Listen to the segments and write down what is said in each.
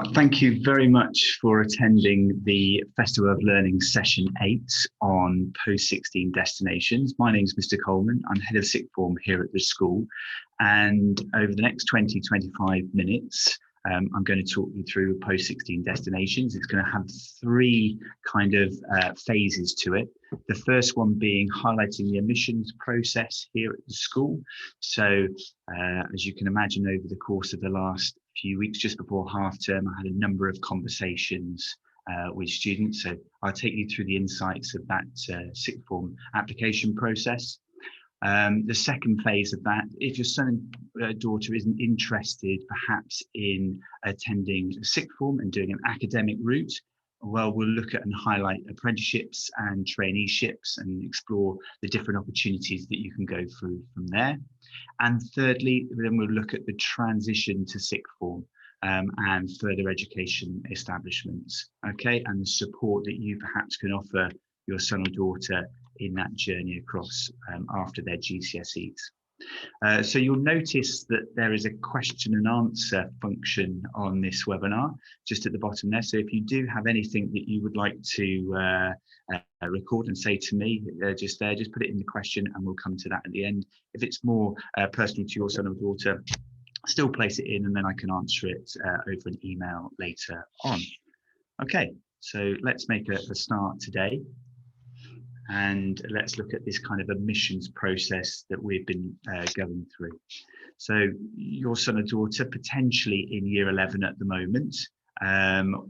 Mark, thank you very much for attending the Festival of Learning Session 8 on Post-16 Destinations. My name is Mr. Coleman. I'm Head of Sixth Form here at the school. And over the next 20-25 minutes, I'm going to talk you through Post-16 Destinations. It's going to have three kind of phases to it. The first one being highlighting the admissions process here at the school. So as you can imagine, over the course of the last few weeks, just before half term, I had a number of conversations with students. So I'll take you through the insights of that sixth form application process. The second phase of that, if your son and daughter isn't interested perhaps in attending a sixth form and doing an academic route, well, we'll look at and highlight apprenticeships and traineeships and explore the different opportunities that you can go through from there. And thirdly, then we'll look at the transition to sixth form and further education establishments, okay, and the support that you perhaps can offer your son or daughter in that journey across after their GCSEs. So you'll notice that there is a question and answer function on this webinar, just at the bottom there. So if you do have anything that you would like to record and say to me, just put it in the question and we'll come to that at the end. If it's more personal to your son or daughter, still place it in and then I can answer it over an email later on. Okay, so let's make a start today. And let's look at this kind of admissions process that we've been going through. So your son or daughter, potentially in year 11 at the moment,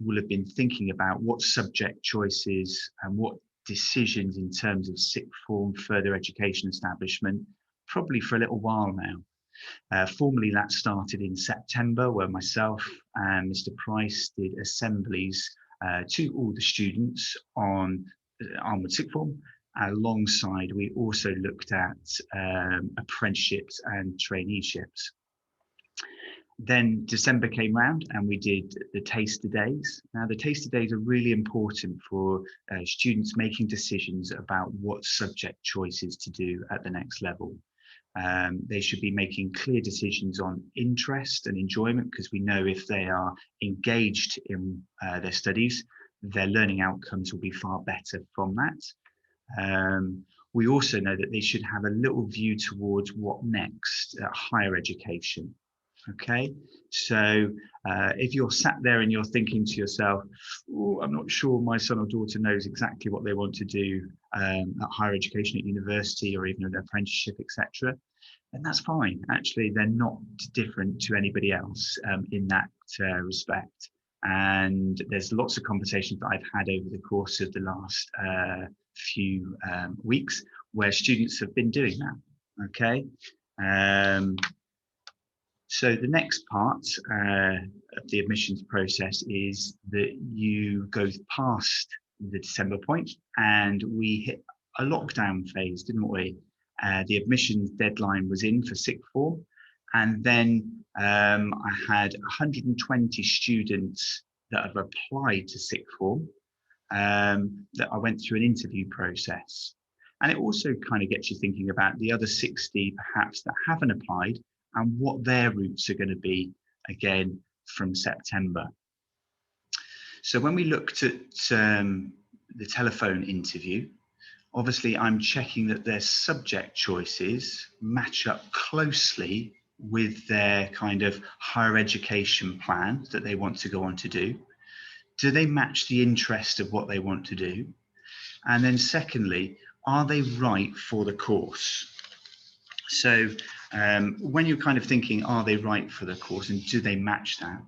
will have been thinking about what subject choices and what decisions in terms of sixth form further education establishment, probably for a little while now. Formally, that started in September, where myself and Mr. Price did assemblies to all the students on Onward Sixth Form. Alongside, we also looked at apprenticeships and traineeships. Then December came round and we did the taster days. Now, the taster days are really important for students making decisions about what subject choices to do at the next level. They should be making clear decisions on interest and enjoyment, because we know if they are engaged in their studies, their learning outcomes will be far better from that. We also know that they should have a little view towards what next, higher education. Okay, so if you're sat there and you're thinking to yourself, oh, I'm not sure my son or daughter knows exactly what they want to do at higher education, at university, or even an apprenticeship, etc., then that's fine. Actually, they're not different to anybody else in that respect. And there's lots of conversations that I've had over the course of the last few weeks where students have been doing that. Okay. So the next part of the admissions process is that you go past the December point and we hit a lockdown phase, didn't we? The admissions deadline was in for sixth form. And then I had 120 students that have applied to sixth form that I went through an interview process. And it also kind of gets you thinking about the other 60 perhaps that haven't applied and what their routes are going to be again from September. So when we looked at the telephone interview, obviously I'm checking that their subject choices match up closely with their kind of higher education plan that they want to go on to do. Do they match the interest of what they want to do? And then secondly, are they right for the course? So when you're kind of thinking, are they right for the course and do they match that?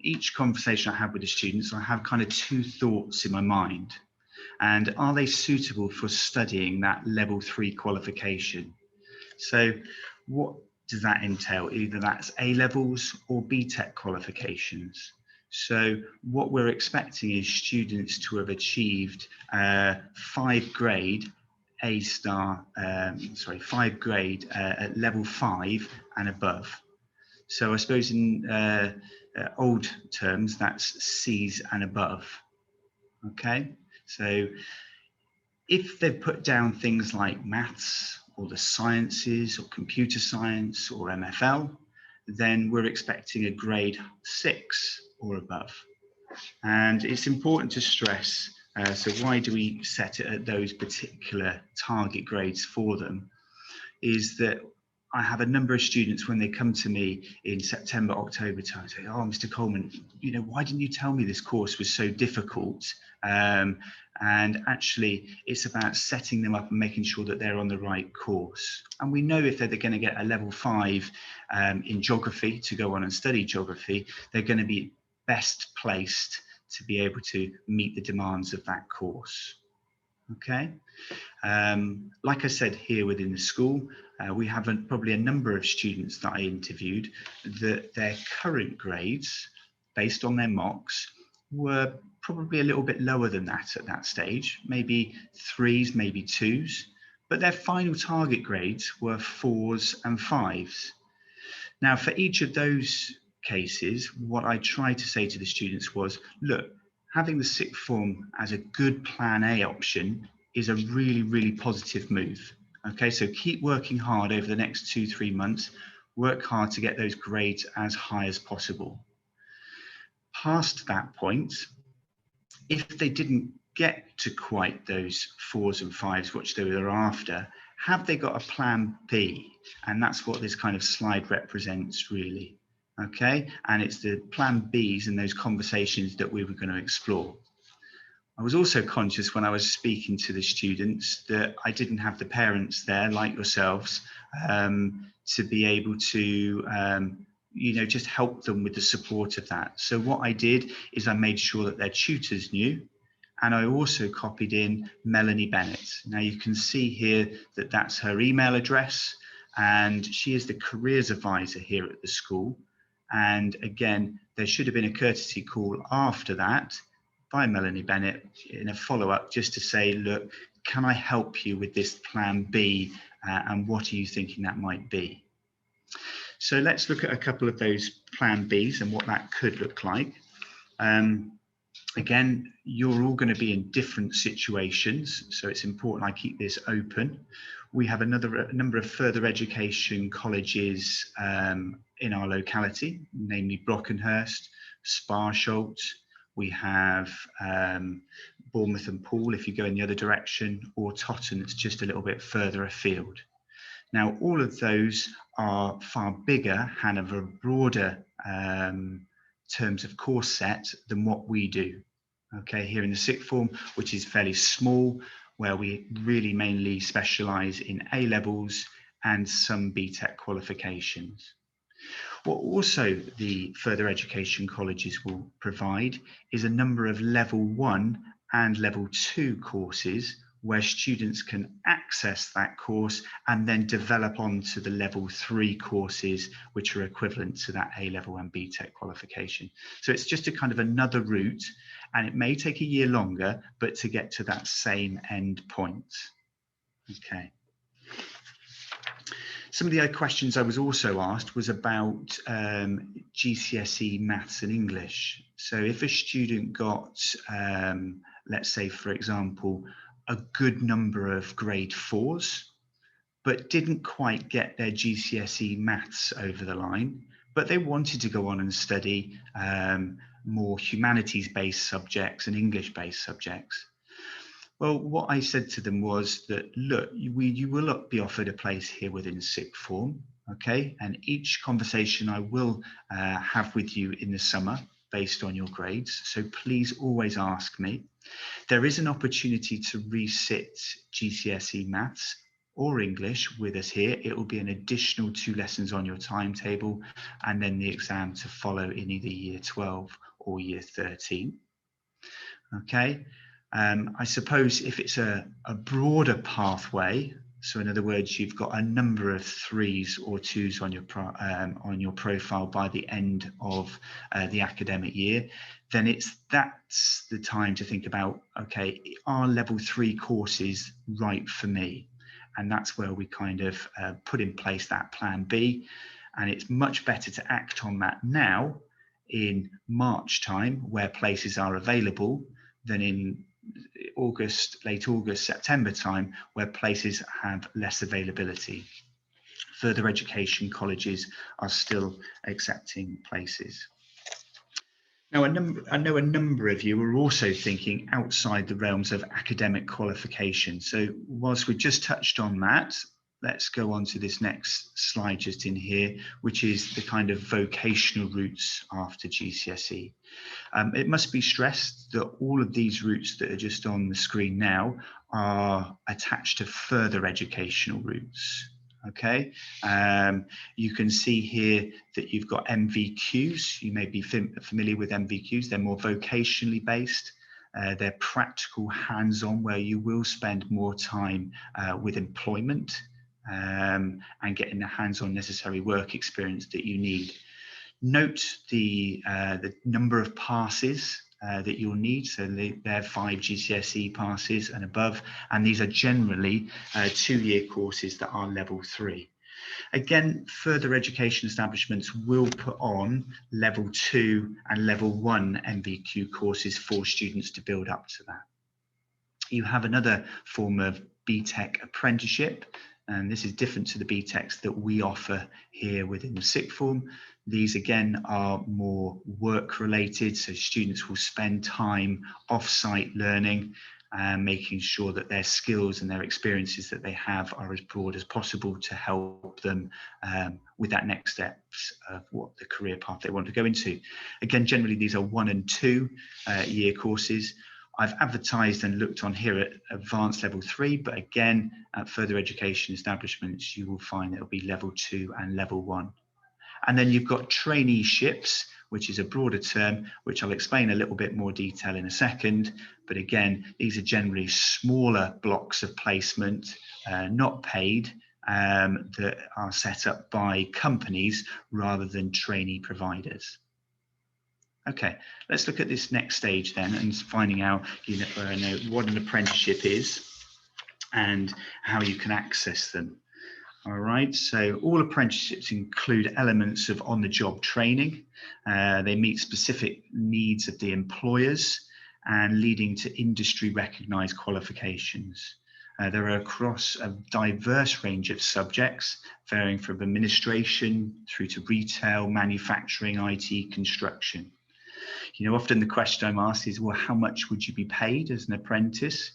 Each conversation I have with the students, I have kind of two thoughts in my mind. And are they suitable for studying that level 3 qualification? So what does that entail? Either that's A levels or BTEC qualifications. So what we're expecting is students to have achieved 5 grade at level 5 and above. So I suppose in old terms, that's C's and above. Okay, so if they've put down things like maths or the sciences or computer science or MFL, then we're expecting a grade 6 or above. And it's important to stress, so why do we set it at those particular target grades for them, is that I have a number of students when they come to me in September, October time, say, oh, Mr. Coleman, you know, why didn't you tell me this course was so difficult? And actually, it's about setting them up and making sure that they're on the right course. And we know if they're going to get a level 5 in geography to go on and study geography, they're going to be best placed to be able to meet the demands of that course. Okay. Like I said, here within the school, we have probably a number of students that I interviewed that their current grades, based on their mocks, were probably a little bit lower than that at that stage, maybe 3s, maybe 2s, but their final target grades were 4s and 5s. Now, for each of those cases, what I tried to say to the students was, look, having the sixth form as a good plan A option is a really, really positive move. Okay, so keep working hard over the next 2-3 months, work hard to get those grades as high as possible. Past that point, if they didn't get to quite those 4s and 5s, which they were after, have they got a plan B? And that's what this kind of slide represents, really. Okay, and it's the plan Bs and those conversations that we were going to explore. I was also conscious when I was speaking to the students that I didn't have the parents there, like yourselves, to be able to you know, just help them with the support of that. So what I did is I made sure that their tutors knew, and I also copied in Melanie Bennett. Now you can see here that that's her email address, and she is the careers advisor here at the school. And again, there should have been a courtesy call after that by Melanie Bennett in a follow-up just to say, look, can I help you with this plan B, and what are you thinking that might be? So let's look at a couple of those plan Bs and what that could look like. Again, you're all going to be in different situations, so it's important I keep this open. We have a number of further education colleges in our locality, namely Brockenhurst, Sparsholt. We have Bournemouth and Poole if you go in the other direction, or Totton, it's just a little bit further afield. Now, all of those are far bigger and have a broader terms of course set than what we do. Okay, here in the sixth form, which is fairly small, where we really mainly specialise in A levels and some BTEC qualifications. What also the further education colleges will provide is a number of level 1 and level 2 courses where students can access that course and then develop onto the level 3 courses, which are equivalent to that A level and BTEC qualification. So it's just a kind of another route, and it may take a year longer, but to get to that same end point. Okay. Some of the other questions I was also asked was about GCSE maths and English. So if a student got, let's say, for example, a good number of grade 4s, but didn't quite get their GCSE maths over the line, but they wanted to go on and study more humanities-based subjects and English-based subjects. Well, what I said to them was that, look, you will be offered a place here within sixth form, okay? And each conversation I will have with you in the summer based on your grades. So please always ask me. There is an opportunity to resit GCSE maths or English with us here. It will be an additional 2 lessons on your timetable, and then the exam to follow in either year 12 or year 13. Okay. I suppose if it's a broader pathway, so in other words, you've got a number of 3s or 2s on your profile by the end of the academic year, then that's the time to think about, okay, are level 3 courses right for me? And that's where we kind of put in place that plan B. And it's much better to act on that now in March time, where places are available, than in August, late August, September time, where places have less availability. Further education colleges are still accepting places. Now, I know a number of you are also thinking outside the realms of academic qualification. So whilst we just touched on that, let's go on to this next slide just in here, which is the kind of vocational routes after GCSE. It must be stressed that all of these routes that are just on the screen now are attached to further educational routes. Okay, you can see here that you've got MVQs. You may be familiar with MVQs. They're more vocationally based. They're practical, hands-on, where you will spend more time with employment and getting the hands-on necessary work experience that you need. Note the number of passes that you'll need. So they're 5 GCSE passes and above, and these are generally 2-year courses that are level 3. Again, further education establishments will put on level 2 and level 1 MVQ courses for students to build up to that. You have another form of BTEC apprenticeship, and this is different to the BTECs that we offer here within the sixth form. These again are more work related, so students will spend time off-site learning and making sure that their skills and their experiences that they have are as broad as possible to help them with that next steps of what the career path they want to go into. Again, generally these are 1 and 2 year courses. I've advertised and looked on here at advanced level 3, but again, at further education establishments, you will find it'll be level 2 and level 1. And then you've got traineeships, which is a broader term, which I'll explain a little bit more detail in a second. But again, these are generally smaller blocks of placement, not paid, that are set up by companies rather than trainee providers. Okay, let's look at this next stage then and finding out what an apprenticeship is and how you can access them. All right, so all apprenticeships include elements of on-the-job training. They meet specific needs of the employers and leading to industry recognised qualifications. They're across a diverse range of subjects, varying from administration through to retail, manufacturing, IT, construction. You know, often the question I'm asked is, well, how much would you be paid as an apprentice?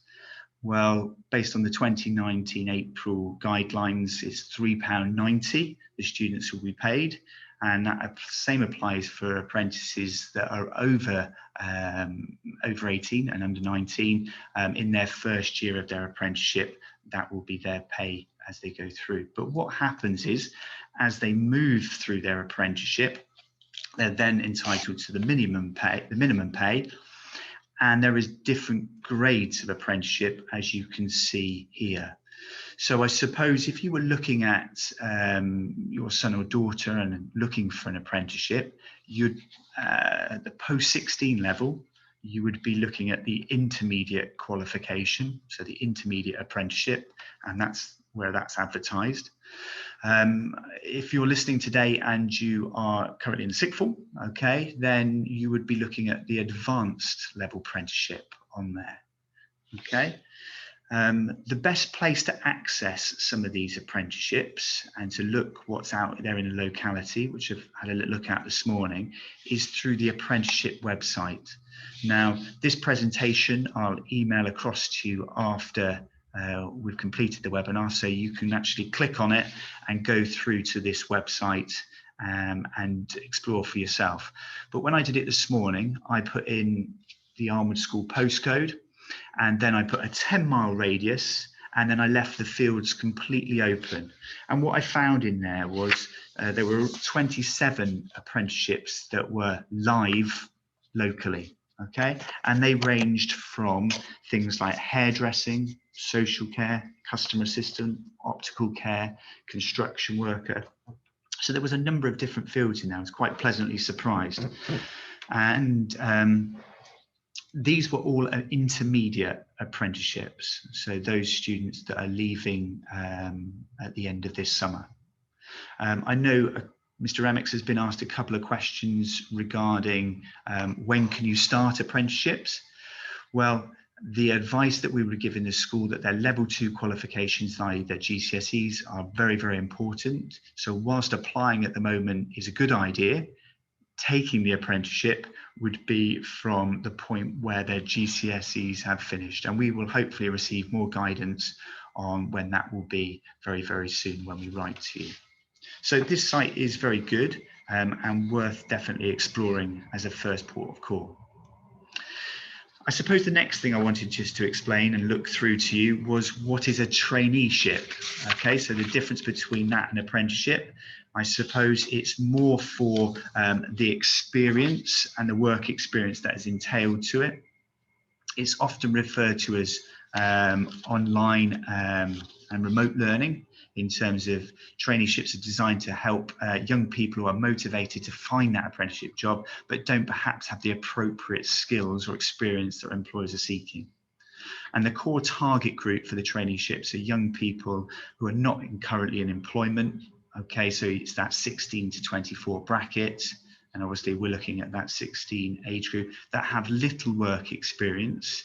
Well, based on the 2019 April guidelines, it's £3.90 the students will be paid. And that same applies for apprentices that are over 18 and under 19 in their first year of their apprenticeship. That will be their pay as they go through. But what happens is, as they move through their apprenticeship, they're then entitled to the minimum pay, and there is different grades of apprenticeship, as you can see here. So I suppose if you were looking at your son or daughter and looking for an apprenticeship, you'd at the post-16 level, you would be looking at the intermediate qualification, so the intermediate apprenticeship, and that's where that's advertised. If you're listening today and you are currently in the sixth form, okay, then you would be looking at the advanced level apprenticeship on there, okay. The best place to access some of these apprenticeships and to look what's out there in a locality, which I've had a look at this morning, is through the apprenticeship website. Now, this presentation I'll email across to you after we've completed the webinar, so you can actually click on it and go through to this website and explore for yourself. But when I did it this morning, I put in the Armwood School postcode, and then I put a 10-mile radius, and then I left the fields completely open. And what I found in there was there were 27 apprenticeships that were live locally, okay? And they ranged from things like hairdressing, social care, customer assistant, optical care, construction worker. So there was a number of different fields in there. I was quite pleasantly surprised. And these were all intermediate apprenticeships, so those students that are leaving at the end of this summer. I know Mr. Emmix has been asked a couple of questions regarding when can you start apprenticeships? Well, the advice that we would give in the school that their level 2 qualifications, i.e. their GCSEs, are very, very important. So whilst applying at the moment is a good idea, taking the apprenticeship would be from the point where their GCSEs have finished, and we will hopefully receive more guidance on when that will be very, very soon when we write to you. So this site is very good and worth definitely exploring as a first port of call. I suppose the next thing I wanted just to explain and look through to you was, what is a traineeship? Okay, so the difference between that and apprenticeship, I suppose it's more for the experience and the work experience that is entailed to it. It's often referred to as online and remote learning, in terms of traineeships are designed to help young people who are motivated to find that apprenticeship job, but don't perhaps have the appropriate skills or experience that employers are seeking. And the core target group for the traineeships are young people who are not currently in employment. Okay, so it's that 16 to 24 bracket. And obviously we're looking at that 16 age group that have little work experience.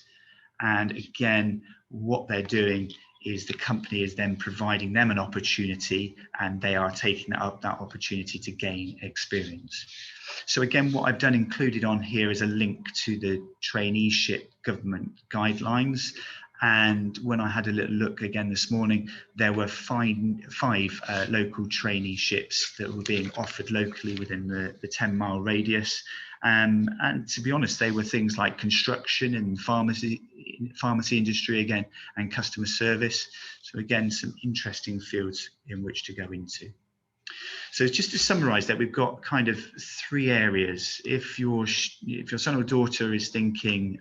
And again, what they're doing is the company is then providing them an opportunity, and they are taking up that opportunity to gain experience. So again, what I've done included on here is a link to the traineeship government guidelines. And when I had a little look again this morning, there were five local traineeships that were being offered locally within the 10-mile radius. And to be honest, they were things like construction and pharmacy industry again, and customer service. So again, some interesting fields in which to go into. So just to summarize that, we've got kind of three areas. If your son or daughter is thinking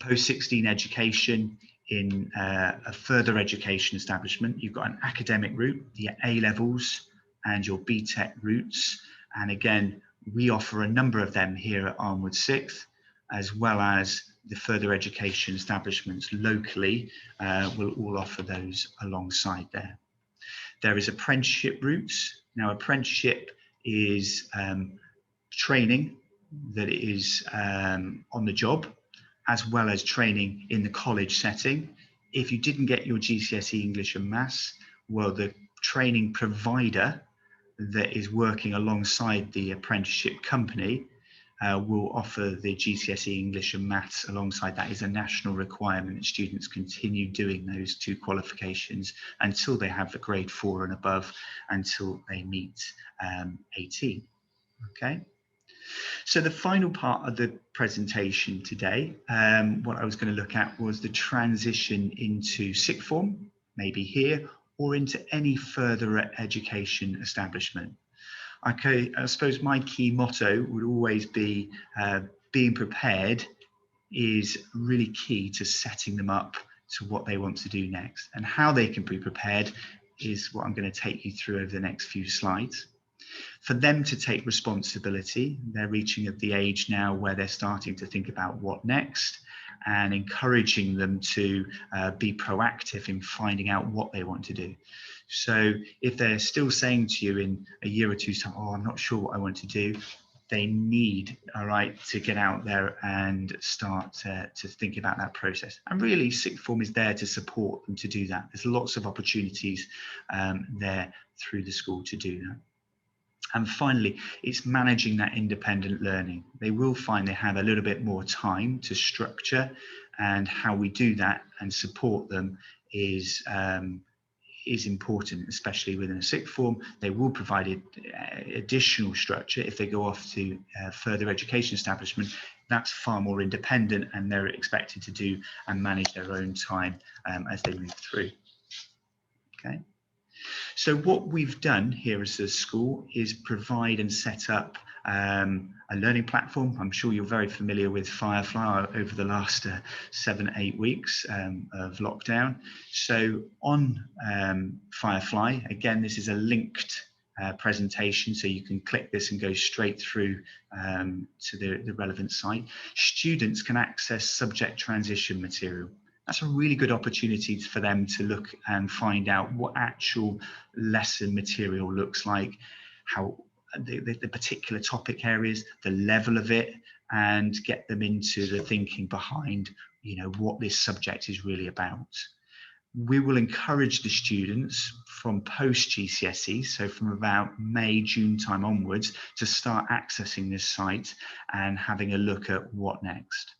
post-16 education in a further education establishment, you've got an academic route, the A-levels and your BTEC routes. And again, we offer a number of them here at Armwood 6th, as well as the further education establishments locally will all offer those alongside there. There is apprenticeship routes. Now, apprenticeship is training that is on the job, as well as training in the college setting. If you didn't get your GCSE English and Maths, well, the training provider that is working alongside the apprenticeship company will offer the GCSE English and Maths alongside that. Is a national requirement that students continue doing those two qualifications until they have the grade 4 and above, until they meet 18. Okay. So the final part of the presentation today, what I was going to look at was the transition into sixth form, maybe here, or into any further education establishment. Okay, I suppose my key motto would always be being prepared is really key to setting them up to what they want to do next. And how they can be prepared is what I'm going to take you through over the next few slides. For them to take responsibility, they're reaching at the age now where they're starting to think about what next, and encouraging them to be proactive in finding out what they want to do. So if they're still saying to you in a year or two's time, oh, I'm not sure what I want to do, they need, all right, to get out there and start to think about that process. And really, sixth form is there to support them to do that. There's lots of opportunities there through the school to do that. And finally, it's managing that independent learning. They will find they have a little bit more time to structure, and how we do that and support them is important, especially within a sixth form. They will provide additional structure if they go off to further education establishment. That's far more independent, and they're expected to do and manage their own time as they move through. Okay. So what we've done here as a school is provide and set up a learning platform. I'm sure you're very familiar with Firefly over the last 7-8 weeks of lockdown. So on Firefly, again, this is a linked presentation, so you can click this and go straight through to the relevant site. Students can access subject transition material. That's a really good opportunity for them to look and find out what actual lesson material looks like, how the particular topic areas, the level of it, and get them into the thinking behind, you know, what this subject is really about. We will encourage the students from post GCSE, so from about May, June time onwards, to start accessing this site and having a look at what next.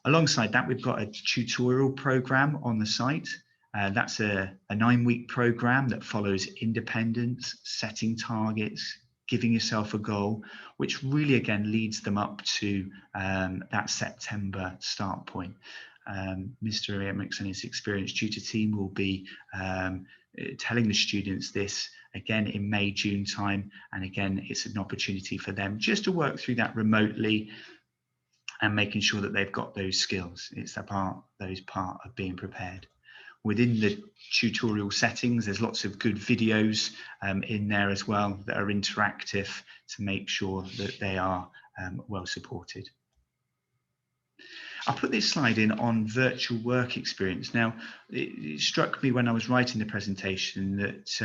Alongside that, we've got a tutorial program on the site. That's a 9-week program that follows independence, setting targets, giving yourself a goal, which really again leads them up to that September start point. Mr. Erickson and his experienced tutor team will be telling the students this again in May, June time, and again it's an opportunity for them just to work through that remotely and making sure that they've got those skills. It's a part of being prepared. Within the tutorial settings, there's lots of good videos in there as well that are interactive to make sure that they are well supported. I put this slide in on virtual work experience. Now, it struck me when I was writing the presentation that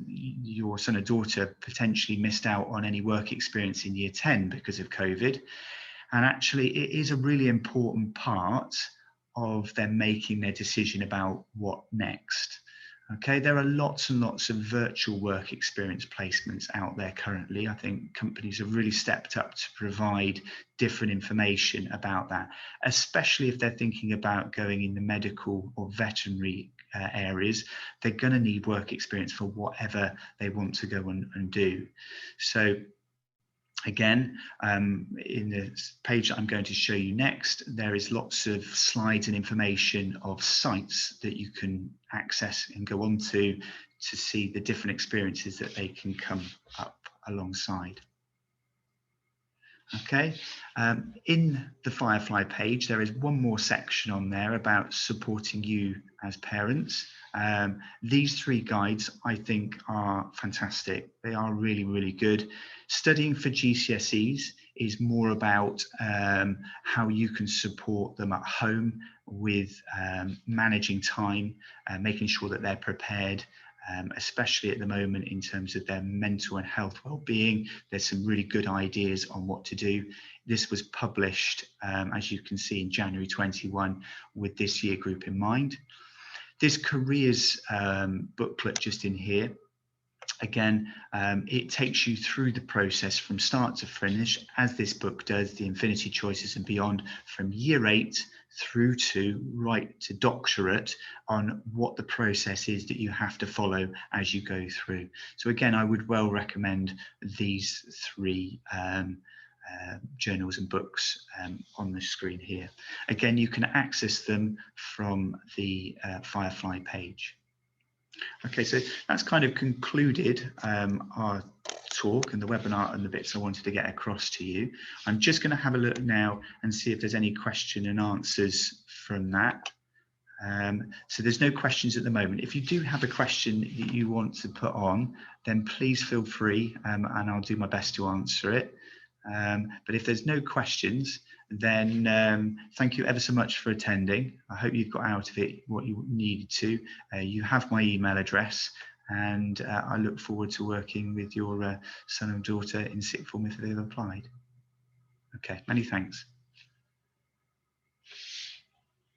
your son or daughter potentially missed out on any work experience in year 10 because of COVID. And actually, it is a really important part of them making their decision about what next. Okay, there are lots and lots of virtual work experience placements out there currently. I think companies have really stepped up to provide different information about that, especially if they're thinking about going in the medical or veterinary areas. They're going to need work experience for whatever they want to go and do. So again, in the page that I'm going to show you next, there is lots of slides and information of sites that you can access and go on to see the different experiences that they can come up alongside. Okay, in the Firefly page, there is one more section on there about supporting you as parents. These 3 guides, I think, are fantastic. They are really, really good. Studying for GCSEs is more about how you can support them at home with managing time, making sure that they're prepared, especially at the moment in terms of their mental and health well-being. There's some really good ideas on what to do. This was published, as you can see, in January 21 with this year group in mind. This careers booklet just in here, again, it takes you through the process from start to finish, as this book does, the Infinity Choices and Beyond, from year 8 through to right to doctorate, on what the process is that you have to follow as you go through. So again, I would well recommend these 3 journals and books on the screen here. Again, you can access them from the Firefly page. Okay, so that's kind of concluded our talk and the webinar and the bits I wanted to get across to you. I'm just going to have a look now and see if there's any question and answers from that. So there's no questions at the moment. If you do have a question that you want to put on, then please feel free and I'll do my best to answer it. But if there's no questions, then thank you ever so much for attending. I hope you've got out of it what you needed to. You have my email address, and I look forward to working with your son or daughter in sixth form if they've applied. Okay, many thanks.